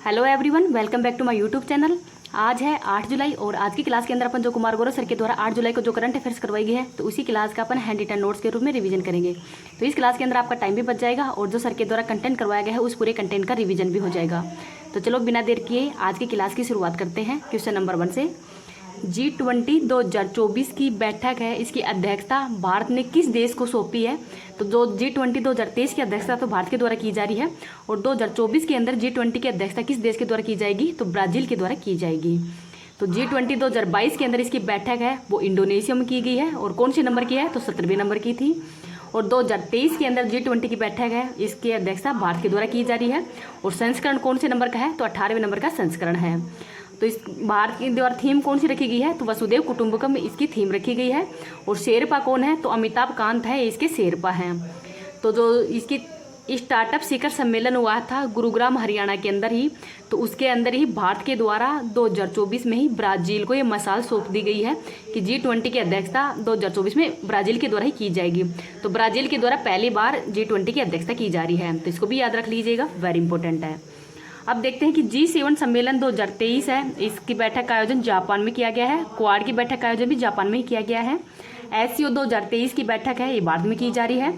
Hello everyone, welcome back to my YouTube channel. आज है 8 जुलाई और आज की क्लास के अंदर अपन जो कुमार गौरव सर के द्वारा 8 जुलाई को जो करंट अफेयर्स करवाई गई है तो उसी क्लास का अपन हैंड रिटन नोट्स के रूप में रिवीजन करेंगे। तो इस क्लास के अंदर आपका टाइम भी बच जाएगा और जो सर के द्वारा कंटेंट करवाया गया है उस पूरे कंटेंट का रिवीजन भी हो जाएगा। तो चलो बिना देर किए आज की क्लास की शुरुआत करते हैं क्वेश्चन नंबर 1 से। G20 2024 की बैठक है, इसकी अध्यक्षता भारत ने किस देश को सौंपी है? तो जो G20 2023 की अध्यक्षता तो भारत के द्वारा की जा रही है और 2024 के अंदर G20 की अध्यक्षता किस देश के द्वारा की जाएगी? तो ब्राज़ील के द्वारा की जाएगी। तो G20 2022 के अंदर इसकी बैठक है वो इंडोनेशिया में की गई है और कौन से नंबर की है? तो 17वें नंबर की थी। और 2023 के अंदर G20 की बैठक है, इसकी अध्यक्षता भारत के द्वारा की जा रही है और संस्करण कौन से नंबर का है? तो 18वें नंबर का संस्करण है। तो इस भारत की द्वारा थीम कौन सी रखी गई है? तो वसुदेव कुटुंबकम में इसकी थीम रखी गई है। और शेरपा कौन है? तो अमिताभ कांत है, इसके शेरपा हैं। तो जो इसकी स्टार्टअप शिखर सम्मेलन हुआ था गुरुग्राम हरियाणा के अंदर ही, तो उसके अंदर ही भारत के द्वारा 2024 में ही ब्राज़ील को ये मसाल सौंप दी गई है कि G20 की अध्यक्षता 2024 में ब्राज़ील के द्वारा ही की जाएगी। तो ब्राज़ील के द्वारा पहली बार G20 की अध्यक्षता की जा रही है, तो इसको भी याद रख लीजिएगा, वेरी इंपॉर्टेंट है। अब देखते हैं कि G7 सम्मेलन 2023 है, इसकी बैठक का आयोजन जापान में किया गया है। क्वाड की बैठक का आयोजन भी जापान में ही किया गया है। SCO 2023 की बैठक है, ये भारत में की जा रही है।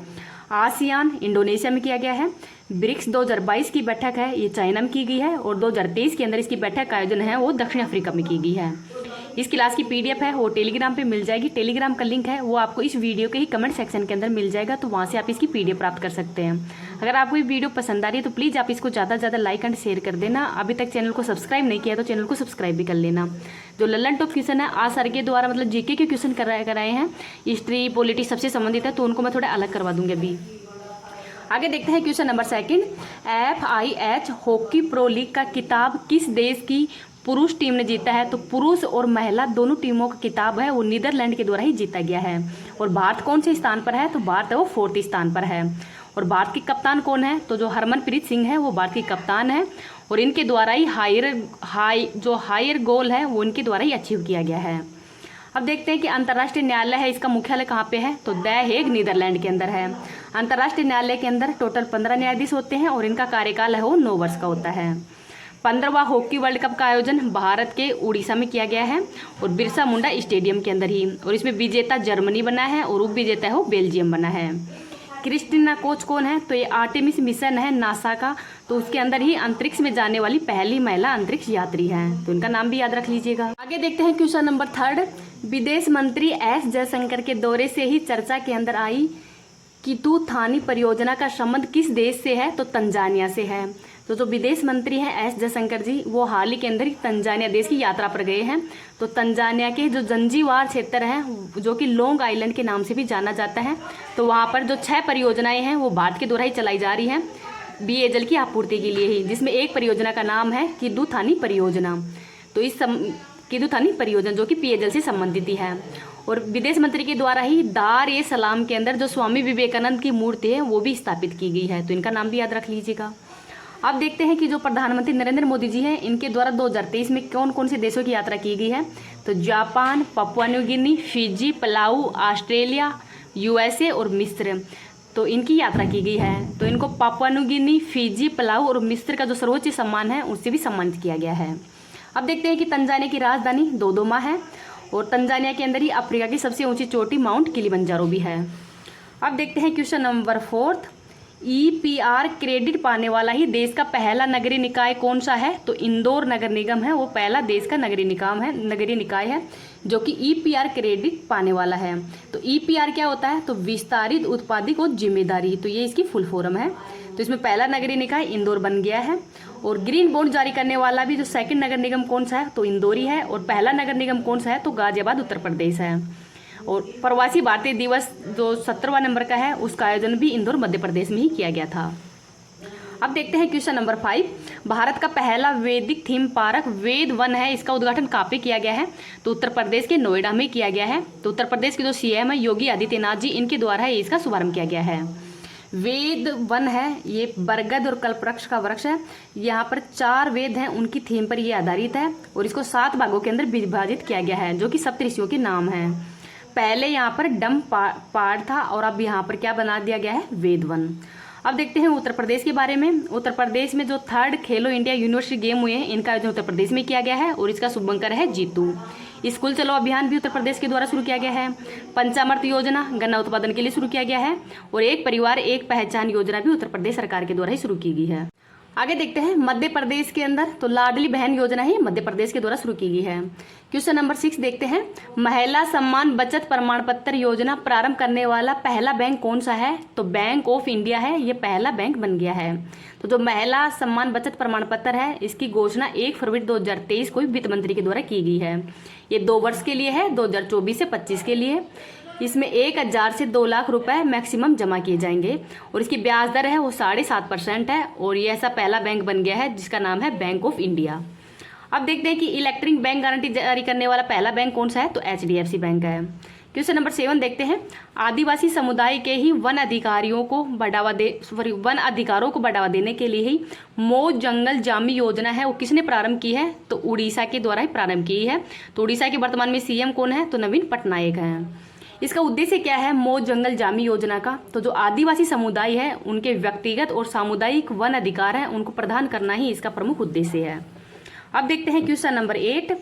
आसियान इंडोनेशिया में किया गया है। ब्रिक्स 2022 की बैठक है, ये चाइना में की गई है और 2023 के अंदर इसकी बैठक का आयोजन है वो दक्षिण अफ्रीका में की गई है। इस क्लास की PDF है वो टेलीग्राम पे मिल जाएगी। टेलीग्राम का लिंक है वो आपको इस वीडियो के ही कमेंट सेक्शन के अंदर मिल जाएगा, तो वहाँ से आप इसकी PDF प्राप्त कर सकते हैं। अगर आपको ये वीडियो पसंद आ रही है तो प्लीज़ आप इसको ज़्यादा से ज़्यादा लाइक एंड शेयर कर देना। अभी तक चैनल को सब्सक्राइब नहीं किया तो चैनल को सब्सक्राइब भी कर लेना। जो लल्लन टॉप क्वेश्चन है आज सर के द्वारा मतलब GK के क्वेश्चन कराए हैं, हिस्ट्री पॉलिटिक्स सबसे संबंधित है, तो उनको मैं थोड़ा अलग करवा दूंगी अभी। आगे देखते हैं question number 2। FIH hockey pro league का खिताब किस देश की पुरुष टीम ने जीता है? तो पुरुष और महिला दोनों टीमों का खिताब है वो नीदरलैंड के द्वारा ही जीता गया है। और भारत कौन से स्थान पर है? तो भारत है वो 4th स्थान पर है। और भारत की कप्तान कौन है? तो जो हरमनप्रीत सिंह है वो भारत की कप्तान है और इनके द्वारा ही हायर गोल है वो इनके द्वारा ही अचीव किया गया है। अब देखते हैं कि अंतर्राष्ट्रीय न्यायालय है, इसका मुख्यालय कहाँ पे है? तो द हेग नीदरलैंड के अंदर है। अंतर्राष्ट्रीय न्यायालय के अंदर टोटल 15 न्यायाधीश होते हैं और इनका कार्यकाल है वो 9 वर्ष का होता है। 15वां हॉकी वर्ल्ड कप का आयोजन भारत के उड़ीसा में किया गया है और बिरसा मुंडा स्टेडियम के अंदर ही, और इसमें विजेता जर्मनी बना है और उप विजेता है वो बेल्जियम बना है। क्रिस्टीना कोच कौन है? तो ये आर्टेमिस मिशन है नासा का, तो उसके अंदर ही अंतरिक्ष में जाने वाली पहली महिला अंतरिक्ष यात्री है, तो इनका नाम भी याद रख लीजिएगा। आगे देखते हैं क्वेश्चन नंबर 3। विदेश मंत्री S जयशंकर के दौरे से ही चर्चा के अंदर आई कीटू थानी परियोजना का संबंध किस देश से है? तो तंजानिया से है। तो जो विदेश मंत्री हैं S जयशंकर जी वो हाल ही के अंदर ही तंजानिया देश की यात्रा पर गए हैं। तो तंजानिया के जो जंजीबार क्षेत्र है जो कि लॉन्ग आइलैंड के नाम से भी जाना जाता है, तो वहाँ पर जो 6 परियोजनाएं हैं वो भारत के द्वारा ही चलाई जा रही हैं पेयजल की आपूर्ति के लिए ही, जिसमें एक परियोजना का नाम है किदू थानी परियोजना। तो इस किदू थानी परियोजना जो कि पेयजल से संबंधित ही है। और विदेश मंत्री के द्वारा ही दार ए सलाम के अंदर जो स्वामी विवेकानंद की मूर्ति है वो भी स्थापित की गई है, तो इनका नाम भी याद रख लीजिएगा। अब देखते हैं कि जो प्रधानमंत्री नरेंद्र मोदी जी हैं इनके द्वारा 2023 में कौन कौन से देशों की यात्रा की गई है? तो Japan, Papua New Guinea, Fiji, Palau, Australia, USA और मिस्र, तो इनकी यात्रा की गई है। तो इनको Papua New Guinea, Fiji, Palau और मिस्र का जो सर्वोच्च सम्मान है उससे भी सम्मानित किया गया है। अब देखते हैं कि तंजानिया की राजधानी दोदोमा है और तंजानिया के अंदर ही अफ्रीका की सबसे ऊंची चोटी माउंट किलिमंजारो भी है। अब देखते हैं क्वेश्चन नंबर 4। EPR क्रेडिट पाने वाला ही देश का पहला नगरीय निकाय कौन सा है? तो इंदौर नगर निगम है वो पहला देश का नगरीय निकाय है जो कि EPR क्रेडिट पाने वाला है। तो EPR क्या होता है? तो विस्तारित उत्पादिक और जिम्मेदारी, तो ये इसकी फुल फॉर्म है। तो इसमें पहला नगरीय निकाय इंदौर बन गया है। और ग्रीन बॉन्ड जारी करने वाला भी जो सेकंड नगर निगम कौन सा है? तो इंदौर ही है। और पहला नगर निगम कौन सा है? तो गाजियाबाद उत्तर प्रदेश है। और प्रवासी भारतीय दिवस जो 17वां नंबर का है उसका आयोजन भी इंदौर मध्य प्रदेश में ही किया गया था। अब देखते हैं क्वेश्चन नंबर 5। भारत का पहला वैदिक थीम पार्क वेद वन है, इसका उद्घाटन कहाँ पे किया गया है? तो उत्तर प्रदेश के नोएडा में किया गया है। तो उत्तर प्रदेश के जो CM है योगी आदित्यनाथ जी इनके द्वारा ही इसका शुभारंभ किया गया है। वेद वन है ये बरगद और कल्पवृक्ष का वृक्ष है। यहाँ पर 4 वेद हैं उनकी थीम पर ये आधारित है और इसको 7 भागों के अंदर विभाजित किया गया है जो कि सप्तऋषियों के नाम हैं। पहले यहाँ पर डम पाठ था और अब यहाँ पर क्या बना दिया गया है? वेद वन। अब देखते हैं उत्तर प्रदेश के बारे में। उत्तर प्रदेश में जो 3rd खेलो इंडिया यूनिवर्सिटी गेम हुए हैं, इनका आयोजन उत्तर प्रदेश में किया गया है और इसका शुभंकर है जीतू। स्कूल चलो अभियान भी उत्तर प्रदेश के द्वारा शुरू किया गया है। पंचामृत योजना गन्ना उत्पादन के लिए शुरू किया गया है और एक परिवार एक पहचान योजना भी उत्तर प्रदेश सरकार के द्वारा ही शुरू की गई है। आगे देखते हैं मध्य प्रदेश के अंदर, तो लाडली बहन योजना ही मध्य प्रदेश के द्वारा शुरू की गई है। क्वेश्चन नंबर 6 देखते हैं, महिला सम्मान बचत प्रमाण पत्र योजना प्रारंभ करने वाला पहला बैंक कौन सा है? तो बैंक ऑफ इंडिया है, ये पहला बैंक बन गया है। तो जो महिला सम्मान बचत प्रमाण पत्र है, इसकी घोषणा 1 फरवरी 2023 को वित्त मंत्री के द्वारा की गई है। ये 2 वर्ष के लिए है, 2024 से 25 के लिए। इसमें 1,000 से 2 लाख रुपए मैक्सिमम जमा किए जाएंगे और इसकी ब्याज दर है वो 7.5% है और ये ऐसा पहला बैंक बन गया है जिसका नाम है बैंक ऑफ इंडिया। अब देखते हैं कि इलेक्ट्रॉनिक बैंक गारंटी जारी करने वाला पहला बैंक कौन सा है? तो HDFC बैंक है। क्वेश्चन नंबर 7 देखते हैं, आदिवासी समुदाय के ही वन अधिकारों को बढ़ावा देने के लिए ही मो जंगल जामी योजना है वो किसने प्रारंभ की है? तो उड़ीसा के द्वारा ही प्रारंभ की है। तो उड़ीसा के वर्तमान में CM कौन है? तो नवीन पटनायक हैं। इसका उद्देश्य क्या है मो जंगल जामी योजना का? तो जो आदिवासी समुदाय है उनके व्यक्तिगत और सामुदायिक वन अधिकार है उनको प्रदान करना ही इसका प्रमुख उद्देश्य है। अब देखते हैं क्वेश्चन नंबर 8,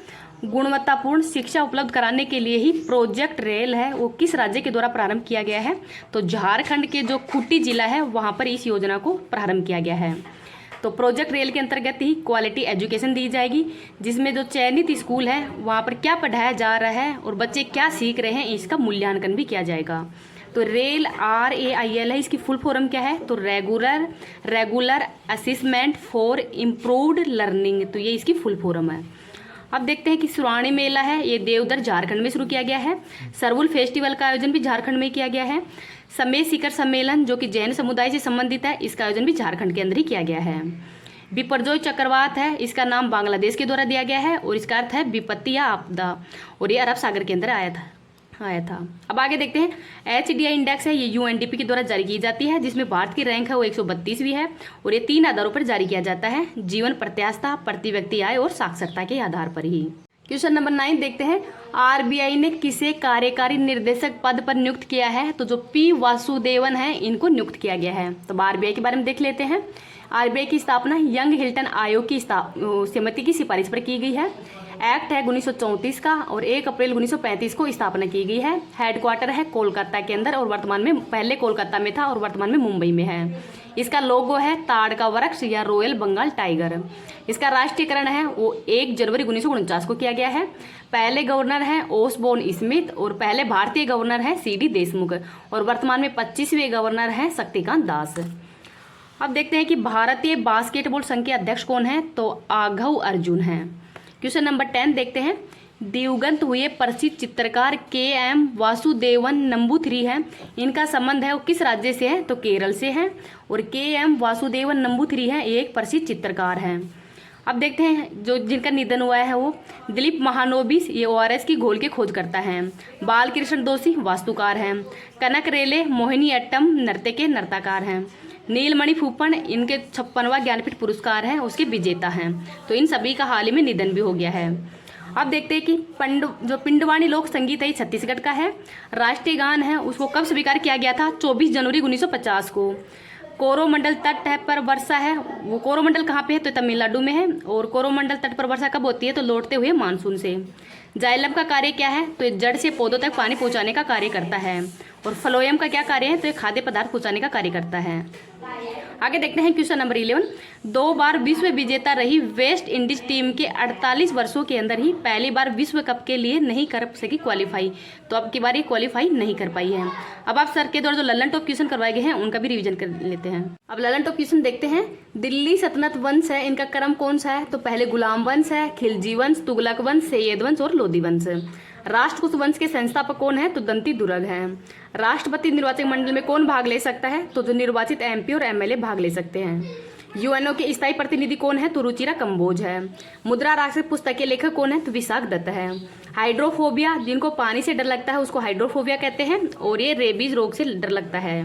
गुणवत्तापूर्ण शिक्षा उपलब्ध कराने के लिए ही प्रोजेक्ट रेल है वो किस राज्य के द्वारा प्रारंभ किया गया है? तो झारखंड के जो खूंटी जिला है वहां पर इस योजना को प्रारंभ किया गया है। तो प्रोजेक्ट रेल के अंतर्गत ही क्वालिटी एजुकेशन दी जाएगी, जिसमें जो चयनित स्कूल है वहाँ पर क्या पढ़ाया जा रहा है और बच्चे क्या सीख रहे हैं इसका मूल्यांकन भी किया जाएगा। तो रेल RAIL है, इसकी फुल फॉर्म क्या है? तो regular assessment for improved learning, तो ये इसकी फुल फॉर्म है। अब देखते हैं कि सुराणी मेला है, ये देवधर झारखंड में शुरू किया गया है। सरहुल फेस्टिवल का आयोजन भी झारखंड में किया गया है। समय शिखर सम्मेलन जो कि जैन समुदाय से संबंधित है, इसका आयोजन भी झारखंड के अंदर ही किया गया है। बिपरजोय चक्रवात है, इसका नाम बांग्लादेश के द्वारा दिया गया है और इसका अर्थ है विपत्ति या आपदा और ये अरब सागर के अंदर आया था। अब आगे देखते हैं HDI इंडेक्स है, ये UNDP के द्वारा जारी की जाती है, जिसमें भारत की रैंक है वो 132वीं है और ये 3 आधारों पर जारी किया जाता है, जीवन प्रत्याशा, प्रति व्यक्ति आय और साक्षरता के आधार पर ही। क्वेश्चन नंबर 9 देखते हैं, RBI ने किसे कार्यकारी निर्देशक पद पर नियुक्त किया है? तो जो P वासुदेवन है इनको नियुक्त किया गया है। तो RBI के बारे में देख लेते हैं। RBI की स्थापना यंग हिल्टन आयोग की समिति की सिफारिश पर की गई है। एक्ट है 1934 का और 1 अप्रैल 1935 को स्थापना की गई है। हेडक्वार्टर है कोलकाता के अंदर और वर्तमान में, पहले कोलकाता में था और वर्तमान में मुंबई में है। इसका लोगो है ताड़ का वृक्ष या रॉयल बंगाल टाइगर। इसका राष्ट्रीयकरण है वो 1 जनवरी 1949 को किया गया है। पहले गवर्नर हैं ओसबोर्न स्मिथ और पहले भारतीय गवर्नर है CD देशमुख और वर्तमान में 25वें गवर्नर हैं शक्तिकांत दास। अब देखते हैं कि भारतीय बास्केटबॉल संघ के अध्यक्ष कौन है? तो आघव अर्जुन हैं। क्वेश्चन नंबर 10 देखते हैं, दिवंगत हुए प्रसिद्ध चित्रकार KM वासुदेवन नंबूथिरी है, इनका संबंध है वो किस राज्य से है? तो केरल से है और KM वासुदेवन नंबूथिरी है ये एक प्रसिद्ध चित्रकार हैं। अब देखते हैं जो जिनका निधन हुआ है वो दिलीप महानोबिस, ये ORS की घोल के खोज करता है। बालकृष्ण दोषी वास्तुकार हैं। कनक रेले मोहिनीअट्टम नृत्य के नर्तकार हैं। नीलमणि फूपन इनके 56वां ज्ञानपीठ पुरस्कार है उसके विजेता हैं। तो इन सभी का हाल ही में निधन भी हो गया है। अब देखते हैं कि जो पिंडवानी लोक संगीत है छत्तीसगढ़ का है। राष्ट्रीय गान है उसको कब स्वीकार किया गया था? 24 जनवरी 1950 को। कोरोमंडल तट है पर वर्षा है, वो कोरोमंडल कहाँ पे है? तो तमिलनाडु में है। और कोरोमंडल तट पर वर्षा कब होती है? तो लौटते हुए मानसून से। जाइलम का कार्य क्या है? तो ये जड़ से पौधों तक पानी पहुंचाने का कार्य करता है। और फ्लोएम का क्या कार्य है? तो ये खाद्य पदार्थ पहुंचाने का कार्य करता है। आगे देखते हैं क्वेश्चन नंबर 11, 2 बार विश्व विजेता रही वेस्ट इंडीज टीम के 48 वर्षों के अंदर ही पहली बार विश्व कप के लिए नहीं कर सकी क्वालिफाई। तो अब की बार ये क्वालिफाई नहीं कर पाई है। अब आप सर के द्वारा जो ललन टॉप क्वेश्चन करवाए गए हैं उनका भी रिवीजन कर लेते हैं। अब ललन टॉप क्वेश्चन देखते हैं। दिल्ली सल्तनत वंश है, इनका क्रम कौन सा है? तो पहले गुलाम वंश है, खिलजी वंश, तुगलक वंश, सैयद वंश और लोधी वंश। राष्ट्रकूट वंश के संस्थापक कौन है? तो दंती दुर्ग हैं। राष्ट्रपति निर्वाचक मंडल में कौन भाग ले सकता है? तो जो निर्वाचित MP और MLA भाग ले सकते हैं। UNO के स्थायी प्रतिनिधि कौन है? तो रुचिरा कंबोज है। मुद्रा राक्षस पुस्तक के लेखक कौन है? तो विशाख दत्त है। हाइड्रोफोबिया, जिनको पानी से डर लगता है उसको हाइड्रोफोबिया कहते हैं और ये रेबीज रोग से डर लगता है।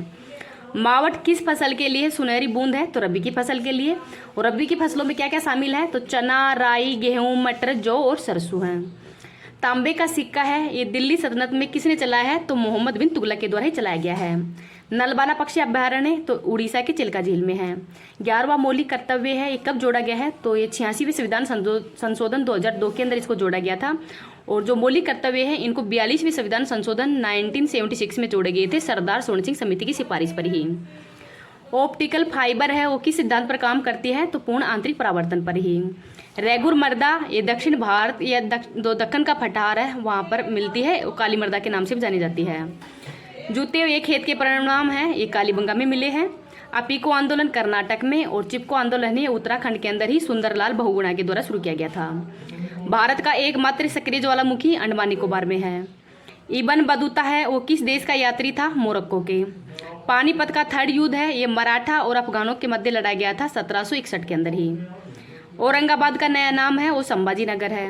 मावट किस फसल के लिए सुनहरी बूंद है? तो रबी की फसल के लिए। और रबी की फसलों में क्या क्या शामिल है? तो चना, राई, गेहूं, मटर, जौ और सरसों हैं। तांबे का सिक्का है, ये दिल्ली सल्तनत में किसने चलाया है? तो मोहम्मद बिन तुगलक के द्वारा ही चलाया गया है। नलबाना पक्षी अभ्यारण्य तो उड़ीसा के चिल्का झील में है। 11वां मौलिक कर्तव्य है, ये कब जोड़ा गया है? तो ये 86वें संविधान संशोधन 2002 के अंदर इसको जोड़ा गया था। और जो मौलिक कर्तव्य है इनको 42वें संविधान संशोधन 1976 में जोड़े गए थे, सरदार स्वर्ण सिंह समिति की सिफारिश पर ही। ऑप्टिकल फाइबर है, वो किस सिद्धांत पर काम करती है? तो पूर्ण आंतरिक परावर्तन पर ही। रेगुर मृदा, ये दक्षिण भारत या दक्कन का पठार है वहाँ पर मिलती है, वो काली मृदा के नाम से भी जानी जाती है। जूते ये खेत के परिणाम हैं, ये कालीबंगा में मिले हैं। अपीको आंदोलन कर्नाटक में और चिपको आंदोलन ये उत्तराखंड के अंदर ही सुंदरलाल बहुगुणा के द्वारा शुरू किया गया था। भारत का एकमात्र सक्रिय ज्वालामुखी अंडमान निकोबार में है। इबन बतूता है, वो किस देश का यात्री था? मोरक्को के। पानीपत का थर्ड युद्ध है, ये मराठा और अफगानों के मध्य लड़ा गया था 1761 के अंदर ही। औरंगाबाद का नया नाम है वो संभाजी नगर है,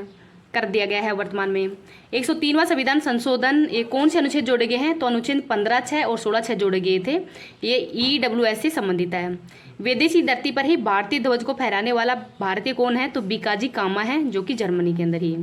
कर दिया गया है वर्तमान में। 103वां संविधान संशोधन, ये कौन से अनुच्छेद जोड़े गए हैं? तो अनुच्छेद 15(6) और 16(6) जोड़े गए थे, ये EWS से संबंधित है। विदेशी धरती पर ही भारतीय ध्वज को फहराने वाला भारतीय कौन है? तो बीकाजी कामा है, जो कि जर्मनी के अंदर ही।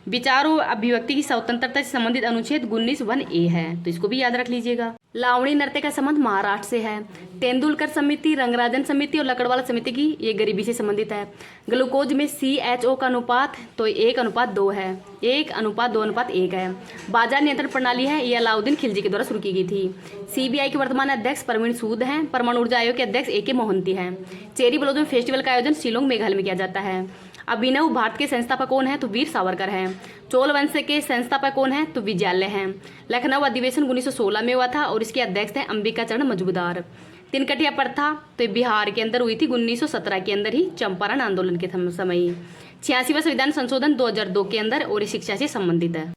विचार और अभिव्यक्ति की स्वतंत्रता से संबंधित अनुच्छेद 19(1)(a) है, तो इसको भी याद रख लीजिएगा। लावणी नृत्य का संबंध महाराष्ट्र से है। तेंदुलकर समिति, रंगराजन समिति और लकड़वाला समिति की ये गरीबी से संबंधित है। ग्लूकोज में CHO का अनुपात तो 1:2 है, 1:2:1 है। बाजार नियंत्रण प्रणाली है, ये अलाउद्दीन खिलजी के द्वारा शुरू की गई थी। CBI के वर्तमान अध्यक्ष प्रवीण सूद हैं। परमाणु ऊर्जा आयोग के अध्यक्ष AK मोहंती हैं। चेरी ब्लॉसम फेस्टिवल का आयोजन शिलोंग मेघालय में किया जाता है। अभिनव भारत के संस्थापक कौन है? तो वीर सावरकर हैं। चोल वंश के संस्थापक कौन है? तो विजयालय हैं। लखनऊ अधिवेशन 1916 में हुआ था और इसके अध्यक्ष थे अंबिका चरण मजूमदार। तिनकटिया प्रथा तो बिहार के अंदर हुई थी 1917 के अंदर ही, चंपारण आंदोलन के समय। 86वां संविधान संशोधन 2002 के अंदर और शिक्षा से संबंधित है।